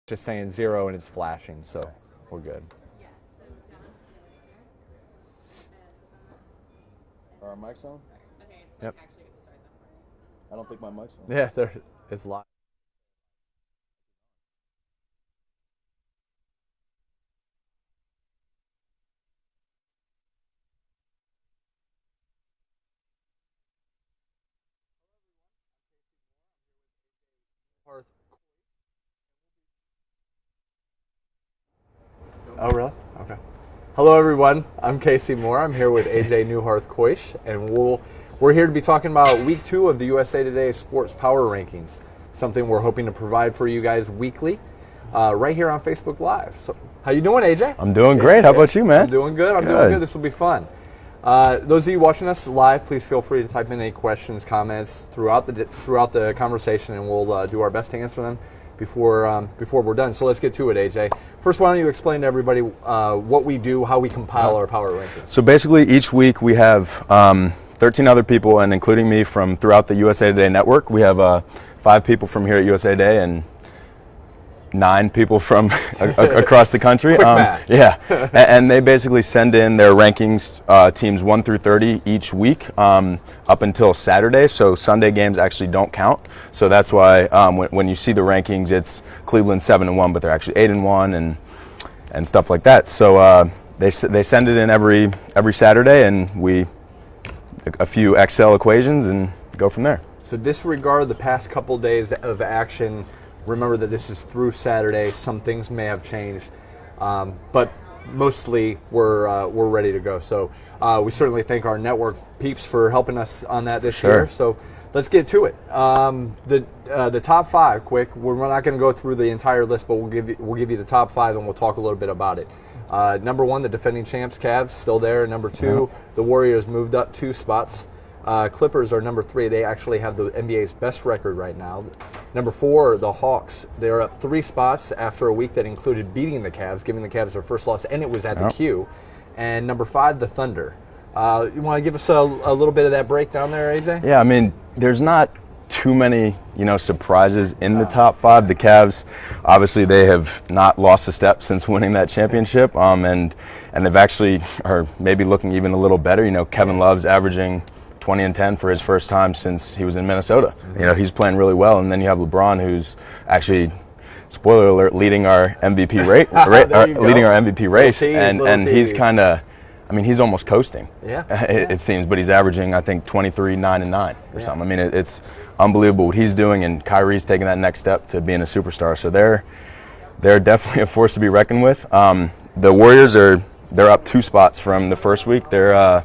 just saying 0 and it's flashing, so we're good. Are our mics on? Yep. I don't think my mic's on. Yeah, it's live. Oh, really? Okay. Hello, everyone. I'm Casey Moore. I'm here with AJ Newharth-Koish, and we're here to be talking about Week 2 of the USA Today Sports Power Rankings, something we're hoping to provide for you guys weekly, right here on Facebook Live. So, how you doing, AJ? I'm doing great. How about you, man? I'm doing good. I'm doing good. This will be fun. Those of you watching us live, please feel free to type in any questions, comments throughout the conversation, and we'll do our best to answer them before we're done. So let's get to it, AJ. First, why don't you explain to everybody what we do, how we compile our power rankings? So basically, each week we have 13 other people, and including me, from throughout the USA Today network. We have 5 people from here at USA Today and 9 people from across the country. Quick math. Yeah, and they basically send in their rankings, teams 1 through 30 each week, up until Saturday. So Sunday games actually don't count. So that's why when you see the rankings, it's Cleveland 7-1, but they're actually 8-1 and stuff like that. So they send it in every Saturday, and we a few Excel equations and go from there. So disregard the past couple days of action. Remember that this is through Saturday. Some things may have changed, but mostly we're ready to go. So we certainly thank our network peeps for helping us on that this year. So let's get to it. The top 5, quick. We're not going to go through the entire list, but we'll give you the top 5 and we'll talk a little bit about it. Number 1, the defending champs, Cavs, still there. Number 2, the Warriors moved up 2 spots. Clippers are number 3. They actually have the NBA's best record right now. Number 4, the Hawks. They're up 3 spots after a week that included beating the Cavs, giving the Cavs their first loss, and it was at the Q. And number 5, the Thunder. You want to give us a little bit of that breakdown there, AJ? Yeah, I mean, there's not too many, surprises in the top 5. The Cavs, obviously, they have not lost a step since winning that championship, and they've actually are maybe looking even a little better. Kevin Love's averaging 20 and 10 for his first time since he was in Minnesota. He's playing really well, and then you have LeBron, who's actually, spoiler alert, leading our MVP rate, leading our MVP race, and he's kind of, he's almost coasting. Yeah, it seems, but he's averaging, I think, 23, 9 and 9 or something. It's unbelievable what he's doing, and Kyrie's taking that next step to being a superstar. So they're definitely a force to be reckoned with. The Warriors they're up 2 spots from the first week. They're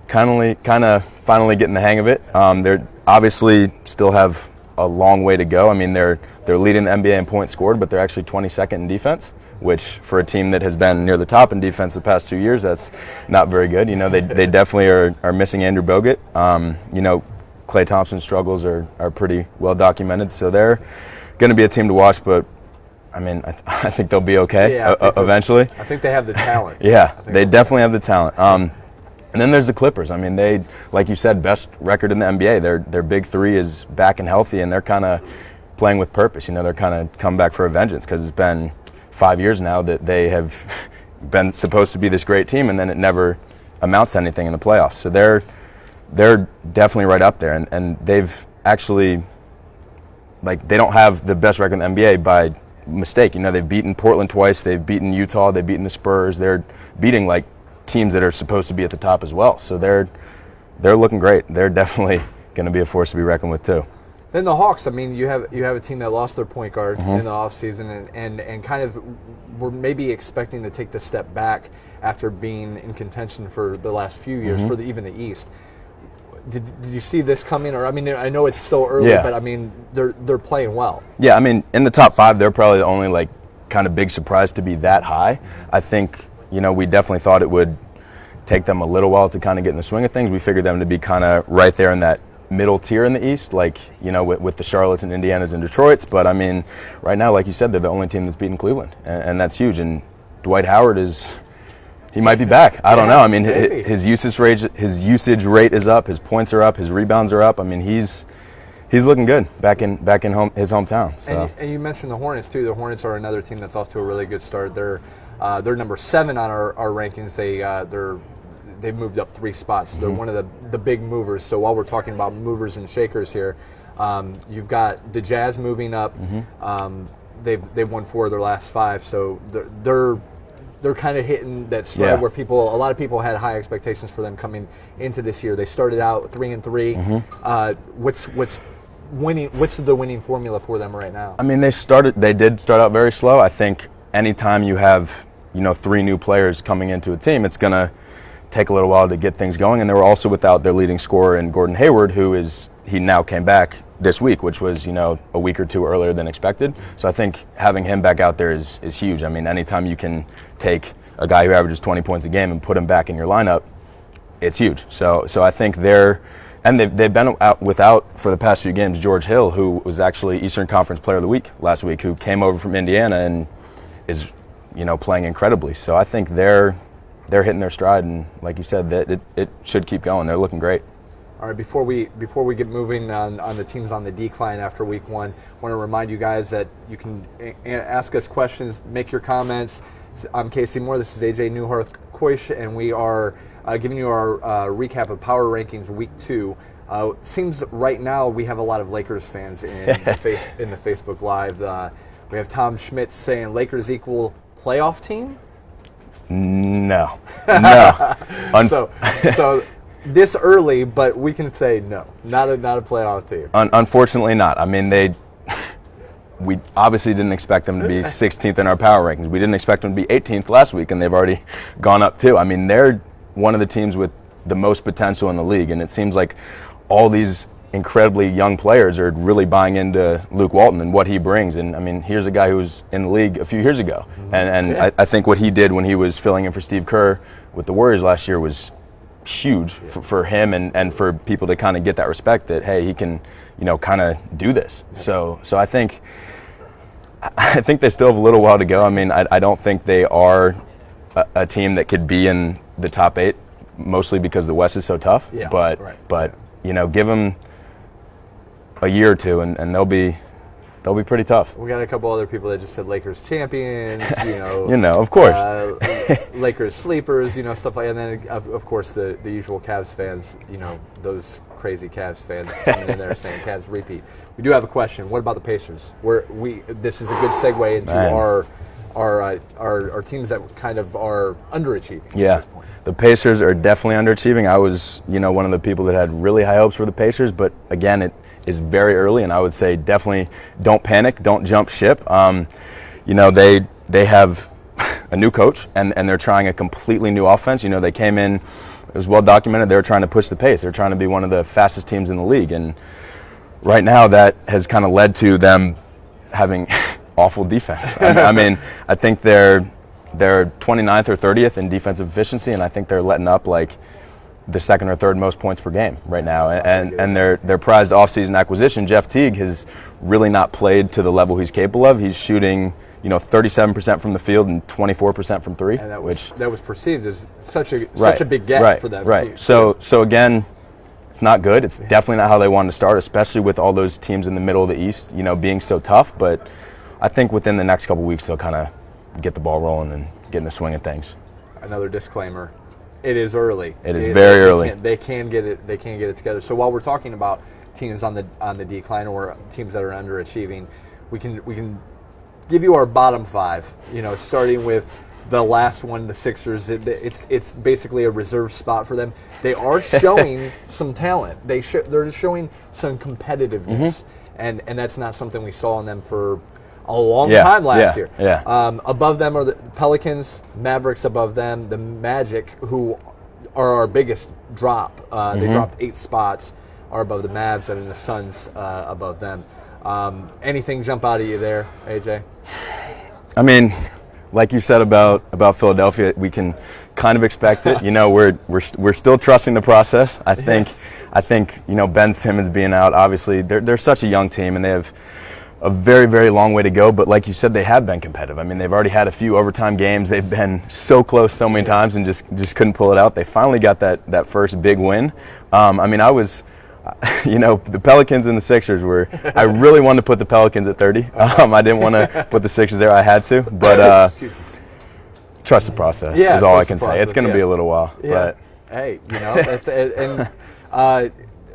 kind of finally getting the hang of it. They're obviously still have a long way to go. They're leading the NBA in points scored, but they're actually 22nd in defense, which for a team that has been near the top in defense the past 2 years, that's not very good. They definitely are missing Andrew Bogut. Klay Thompson's struggles are pretty well documented, so they're going to be a team to watch, but I think they'll be okay eventually. I think they have the talent. Yeah, they definitely have the talent. And then there's the Clippers. They, like you said, best record in the NBA. Their big 3 is back and healthy, and they're kind of playing with purpose. They're kind of come back for a vengeance, because it's been 5 years now that they have been supposed to be this great team, and then it never amounts to anything in the playoffs. So they're definitely right up there, and they've actually, they don't have the best record in the NBA by mistake. They've beaten Portland twice, they've beaten Utah, they've beaten the Spurs. They're beating teams that are supposed to be at the top as well. So they're looking great. They're definitely going to be a force to be reckoned with too. Then the Hawks, you have a team that lost their point guard in the offseason and kind of were maybe expecting to take the step back after being in contention for the last few years for even the East. Did you see this coming? Or I know it's still early, but they're playing well. Yeah, in the top 5, they're probably the only kind of big surprise to be that high. I think we definitely thought it would take them a little while to kind of get in the swing of things. We figured them to be kind of right there in that middle tier in the East, with the Charlottes and Indianas and Detroits. But right now, like you said, they're the only team that's beaten Cleveland, and that's huge. And Dwight Howard he might be back. I don't know. His usage rate is up, his points are up, his rebounds are up. he's looking good back in his hometown. So. And you mentioned the Hornets too. The Hornets are another team that's off to a really good start. They're number 7 on our rankings. They've moved up 3 spots. They're one of the big movers. So while we're talking about movers and shakers here, you've got the Jazz moving up. They've won 4 of their last 5. So they're kind of hitting that stride where a lot of people had high expectations for them coming into this year. They started out 3-3. What's the winning formula for them right now? I mean, they did start out very slow. I think anytime you have 3 new players coming into a team, it's gonna take a little while to get things going. And they were also without their leading scorer in Gordon Hayward, he now came back this week, which was a week or 2 earlier than expected. So I think having him back out there is huge. I mean, anytime you can take a guy who averages 20 points a game and put him back in your lineup, it's huge. So I think they've been out without for the past few games George Hill, who was actually Eastern Conference Player of the Week last week, who came over from Indiana and is playing incredibly. So I think they're hitting their stride, and like you said, that it should keep going. They're looking great. All right, before we get moving on the teams on the decline after week 1, I want to remind you guys that you can ask us questions, make your comments. I'm Casey Moore. This is AJ Newharth-Koish, and we are giving you our recap of Power Rankings Week 2. It seems right now we have a lot of Lakers fans in the Facebook Live. We have Tom Schmidt saying Lakers equal playoff team. No. So this early, but we can say no, not a playoff team. Unfortunately not. I mean, we obviously didn't expect them to be 16th in our power rankings. We didn't expect them to be 18th last week, and they've already gone up too. I mean, they're one of the teams with the most potential in the league, and it seems like all these incredibly young players are really buying into Luke Walton and what he brings. And I mean, here's a guy who was in the league a few years ago, and I think what he did when he was filling in for Steve Kerr with the Warriors last year was huge for him and for people to kind of get that respect that, hey, he can, kind of do this. So I think they still have a little while to go. I mean, I don't think they are a team that could be in the top 8, mostly because the West is so tough. Yeah, but give them a year or 2 and they'll be pretty tough. We got a couple other people that just said Lakers champions, of course. Lakers sleepers, stuff like that. And then, of course, the usual Cavs fans, those crazy Cavs fans coming in there saying Cavs repeat. We do have a question. What about the Pacers? This is a good segue into our teams that kind of are underachieving. Yeah. At this point. The Pacers are definitely underachieving. I was, one of the people that had really high hopes for the Pacers, but again, it is very early, and I would say definitely don't panic, don't jump ship. They have a new coach, and they're trying a completely new offense. They came in, it was well documented, they were trying to push the pace. They're trying to be one of the fastest teams in the league, and right now that has kind of led to them having awful defense. I mean, I think they're 29th or 30th in defensive efficiency, and I think they're letting up like the 2nd or 3rd most points per game right now. And their prized offseason acquisition, Jeff Teague, has really not played to the level he's capable of. He's shooting 37% from the field and 24% from 3. And that was perceived as such a big gap for them. Right. So again, it's not good. It's definitely not how they wanted to start, especially with all those teams in the middle of the East, being so tough. But I think within the next couple weeks they'll kind of get the ball rolling and get in the swing of things. Another disclaimer: it is early. It is very early. They can get it. They can get it together. So while we're talking about teams on the decline or teams that are underachieving, we can give you our bottom 5. Starting with the last one, the Sixers. It's basically a reserve spot for them. They are showing some talent. They're showing some competitiveness, and that's not something we saw in them for a long time last year. Yeah. Above them are the Pelicans, Mavericks above them, the Magic, who are our biggest drop. They dropped 8 spots, are above the Mavs, and then the Suns above them. Anything jump out at you there, AJ? I mean, like you said about Philadelphia, we can kind of expect it. We're still trusting the process. I think Ben Simmons being out, obviously they're such a young team and they have a very, very long way to go, but like you said, they have been competitive. I mean, they've already had a few overtime games. They've been so close so many times and just couldn't pull it out. They finally got that first big win. I mean, I was The Pelicans and the Sixers were. I really wanted to put the Pelicans at 30. I didn't want to put the Sixers there. I had to, but trust the process. Is all I can say. It's going to be a little while. Yeah. But hey, that's and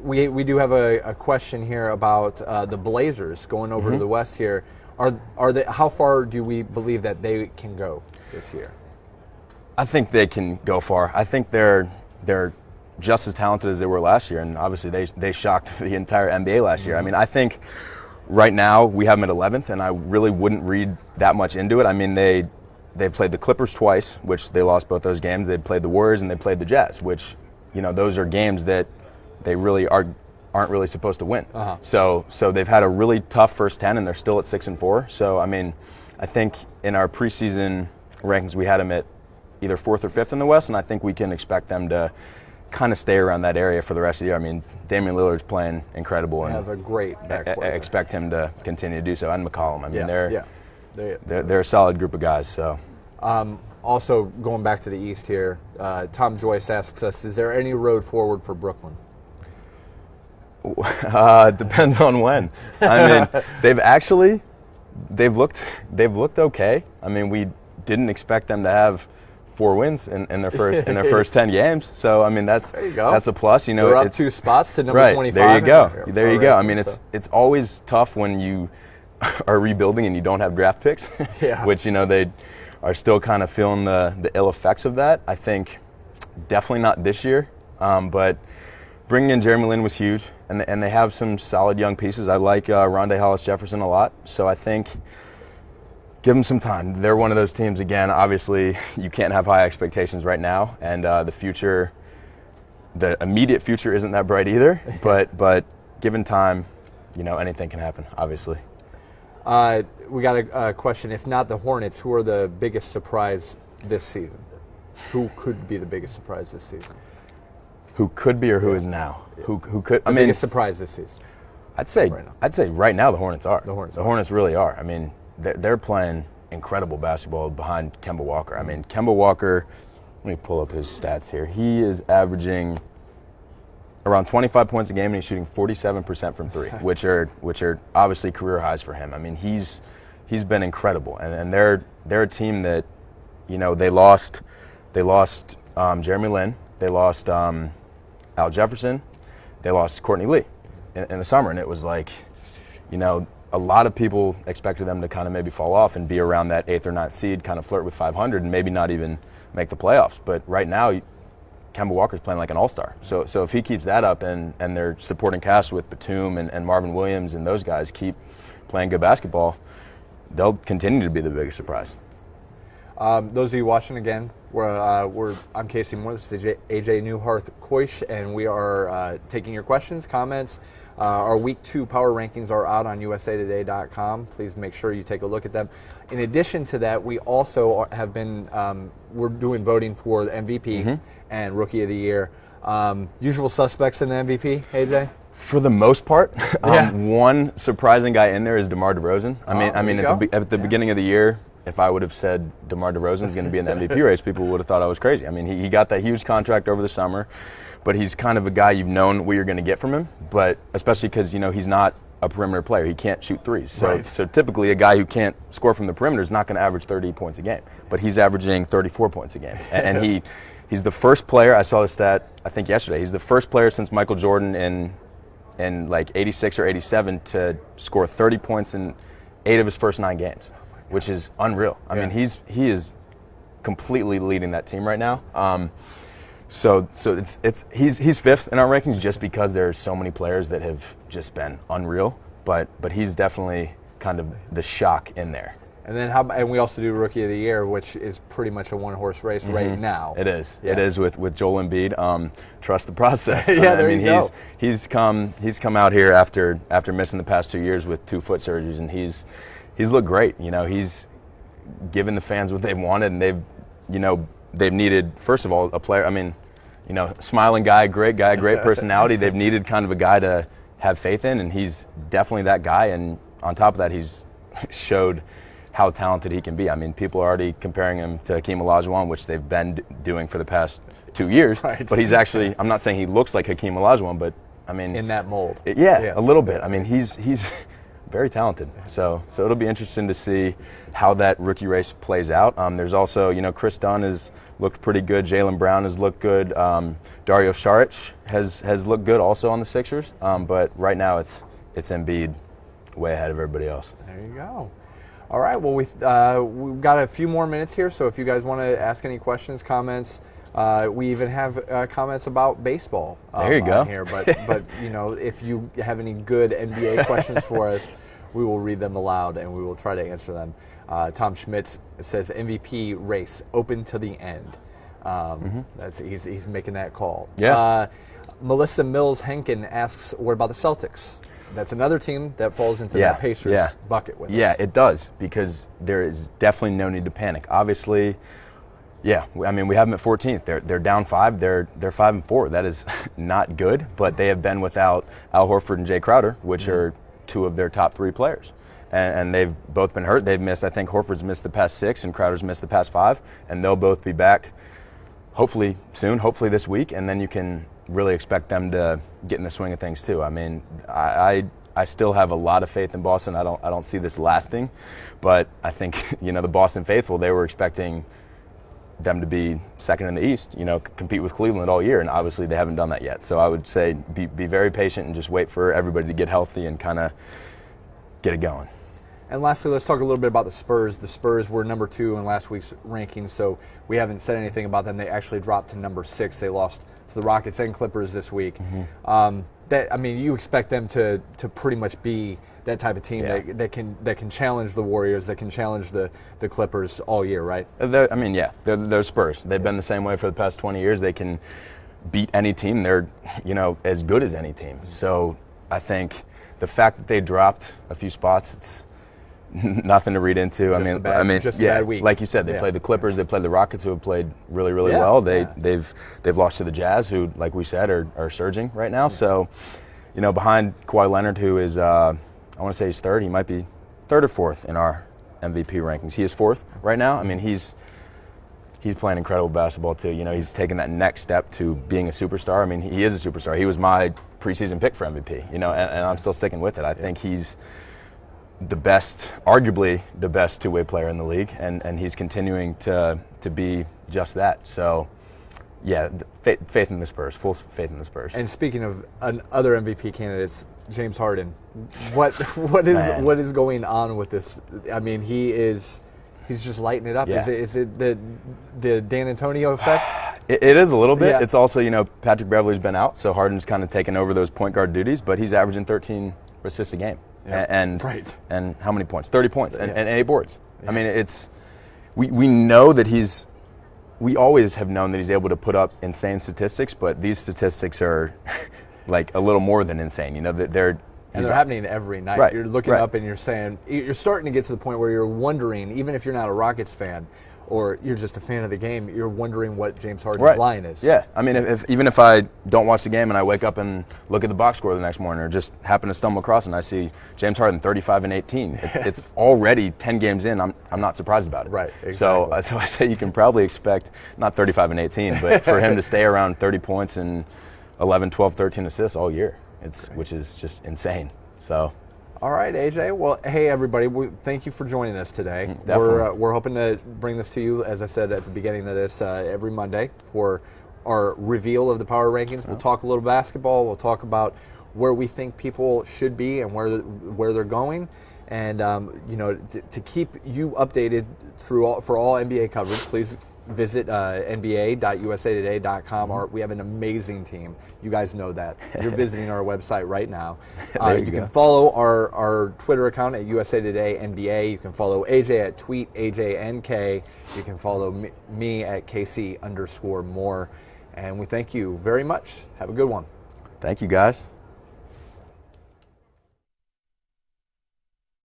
we do have a question here about the Blazers going over to the West here. Are they? How far do we believe that they can go this year? I think they can go far. I think they're just as talented as they were last year, and obviously they shocked the entire NBA last year. I mean, I think right now we have them at 11th, and I really wouldn't read that much into it. I mean, they've played the Clippers twice, which they lost both those games. They played the Warriors and they played the Jazz, which those are games that they really aren't really supposed to win. So they've had a really tough first 10, and they're still at 6-4. So I mean, I think in our preseason rankings we had them at either 4th or 5th in the West, and I think we can expect them to kind of stay around that area for the rest of the year. I mean, Damian Lillard's playing incredible, and have a great backcourt. I expect him to continue to do so. And McCollum. I mean, they're a solid group of guys. So. Also, going back to the East here, Tom Joyce asks us, is there any road forward for Brooklyn? Depends on when. I mean, they've looked okay. I mean, we didn't expect them to have 4 wins in their first 10 games. So I mean, that's a plus. They're up 2 spots to number 25. There you go. There you go. I mean, it's always tough when you are rebuilding and you don't have draft picks. Which they are still kind of feeling the ill effects of that. I think definitely not this year, but bringing in Jeremy Lin was huge, and they have some solid young pieces. I like Rondé Hollis-Jefferson a lot, so I think give them some time. They're one of those teams, again, obviously you can't have high expectations right now, and the immediate future isn't that bright either, but given time, anything can happen, obviously. We got a question. If not the Hornets, who are the biggest surprise this season? Who could be the biggest surprise this season? Who could be or who is now? Who could? The biggest surprise this season? I'd say right now the Hornets are. The Hornets really are. I mean, they're playing incredible basketball behind Kemba Walker. I mean, Kemba Walker. Let me pull up his stats here. He is averaging around 25 points a game, and he's shooting 47% from 3, which are obviously career highs for him. I mean, he's been incredible, and they're a team that they lost Jeremy Lin, they lost Al Jefferson, they lost Courtney Lee in the summer, and it was like a lot of people expected them to kind of maybe fall off and be around that 8th or 9th seed, kind of flirt with 500, and maybe not even make the playoffs. But right now, Kemba Walker's playing like an all-star. So if he keeps that up and their supporting cast with Batum and Marvin Williams and those guys keep playing good basketball, they'll continue to be the biggest surprise. Those of you watching again, I'm Casey Moore. This is AJ Newharth-Koish, and we are taking your questions, comments. Our Week 2 Power Rankings are out on usatoday.com. Please make sure you take a look at them. In addition to that, we also have been we're doing voting for the MVP and Rookie of the Year. Usual suspects in the MVP, AJ? For the most part, one surprising guy in there is DeMar DeRozan. I mean, at the beginning of the year, if I would have said DeMar DeRozan is going to be in the MVP race, people would have thought I was crazy. I mean, he got that huge contract over the summer, but he's kind of a guy you've known what you're going to get from him, but especially because, he's not a perimeter player. He can't shoot threes. So typically a guy who can't score from the perimeter is not going to average 30 points a game, but he's averaging 34 points a game. And he's the first player, I saw the stat, I think yesterday, he's the first player since Michael Jordan in like 86 or 87 to score 30 points in 8 of his first 9 games, which is unreal. I mean, he is completely leading that team right now. So he's 5th in our rankings just because there are so many players that have just been unreal. But he's definitely kind of the shock in there. And then and we also do Rookie of the Year, which is pretty much a one-horse race right now. It is. Yeah. It is with Joel Embiid. Trust the process. There you go. He's come out here after missing the past 2 years with 2 foot surgeries, and he's looked great. He's given the fans what they've wanted, and they've needed, first of all, a player. I mean, smiling guy, great personality. They've needed kind of a guy to have faith in, and he's definitely that guy. And on top of that, he's showed how talented he can be. I mean, people are already comparing him to Hakeem Olajuwon, which they've been doing for the past 2 years. Right. But he's actually, I'm not saying he looks like Hakeem Olajuwon, but I mean, in that mold. Yes. A little bit. I mean, he's very talented. So it'll be interesting to see how that rookie race plays out. There's also, Chris Dunn has looked pretty good. Jaylen Brown has looked good. Dario Saric has looked good also on the Sixers. But right now it's Embiid way ahead of everybody else. There you go. All right. Well, we've got a few more minutes here. So if you guys want to ask any questions, comments, we even have comments about baseball. There you go. On here. But if you have any good NBA questions for us, we will read them aloud and we will try to answer them. Tom Schmitz says MVP race open to the end. He's making that call. Yeah. Melissa Mills Henkin asks, what about the Celtics? That's another team that falls into that Pacers bucket with us. Yeah, it does, because there is definitely no need to panic. Obviously, we have them at 14th. They're down 5. They're 5-4. That is not good, but they have been without Al Horford and Jay Crowder, which are 2 of their top 3 players. And they've both been hurt. They've missed, I think Horford's missed the past 6 and Crowder's missed the past 5, and they'll both be back hopefully soon, hopefully this week, and then you can really expect them to get in the swing of things too. I mean, I still have a lot of faith in Boston. I don't see this lasting, but I think the Boston faithful, they were expecting them to be second in the East, compete with Cleveland all year, and obviously they haven't done that yet. So I would say be very patient and just wait for everybody to get healthy and kind of get it going. And lastly, let's talk a little bit about the Spurs. The Spurs were number 2 in last week's rankings, so we haven't said anything about them. They actually dropped to number 6. They lost to the Rockets and Clippers this week. You expect them to pretty much be that type of team that can challenge the Warriors, that can challenge the Clippers all year, right? They're Spurs. They've been the same way for the past 20 years. They can beat any team. They're as good as any team. So I think the fact that they dropped a few spots, it's nothing to read into. Just a bad week. Like you said, they played the Clippers, they played the Rockets, who have played really, really well. They've lost to the Jazz, who, like we said, are surging right now. So, behind Kawhi Leonard, who is, I want to say he's 3rd. He might be 3rd or 4th in our MVP rankings. He is 4th right now. I mean, he's playing incredible basketball too. He's taken that next step to being a superstar. I mean, he is a superstar. He was my preseason pick for MVP. And I'm still sticking with it. I think he's arguably the best two-way player in the league, and he's continuing to be just that. So, faith in the Spurs, full faith in the Spurs. And speaking of other MVP candidates, James Harden, what is going on with this? I mean, he's just lighting it up. Yeah. Is it the Dan Antonio effect? It is a little bit. Yeah. It's also, Patrick Beverley's been out, so Harden's kind of taken over those point guard duties, but he's averaging 13 assists a game. Yep. And how many points? 30 points and 8 boards. Yeah. I mean, we know that we always have known that he's able to put up insane statistics, but these statistics are like a little more than insane. They're happening every night. Right, you're looking up and you're starting to get to the point where you're wondering, even if you're not a Rockets fan or you're just a fan of the game, you're wondering what James Harden's line is. Yeah, I mean, even if I don't watch the game and I wake up and look at the box score the next morning, or just happen to stumble across and I see James Harden 35 and 18, it's already 10 games in. I'm not surprised about it. Right. Exactly. So I say you can probably expect not 35 and 18, but for him to stay around 30 points and 11, 12, 13 assists all year, which is just insane. So. All right, AJ. Well, hey, everybody. Thank you for joining us today. Definitely. We're hoping to bring this to you, as I said at the beginning of this, every Monday for our reveal of the power rankings. We'll talk a little basketball. We'll talk about where we think people should be and where they're going. And, to keep you updated for all NBA coverage, please visit nba.usatoday.com. We have an amazing team. You guys know that. You're visiting our website right now. You can follow our Twitter account at USA Today NBA. You can follow AJ at tweet AJNK. You can follow me at KC_more. And we thank you very much. Have a good one. Thank you, guys.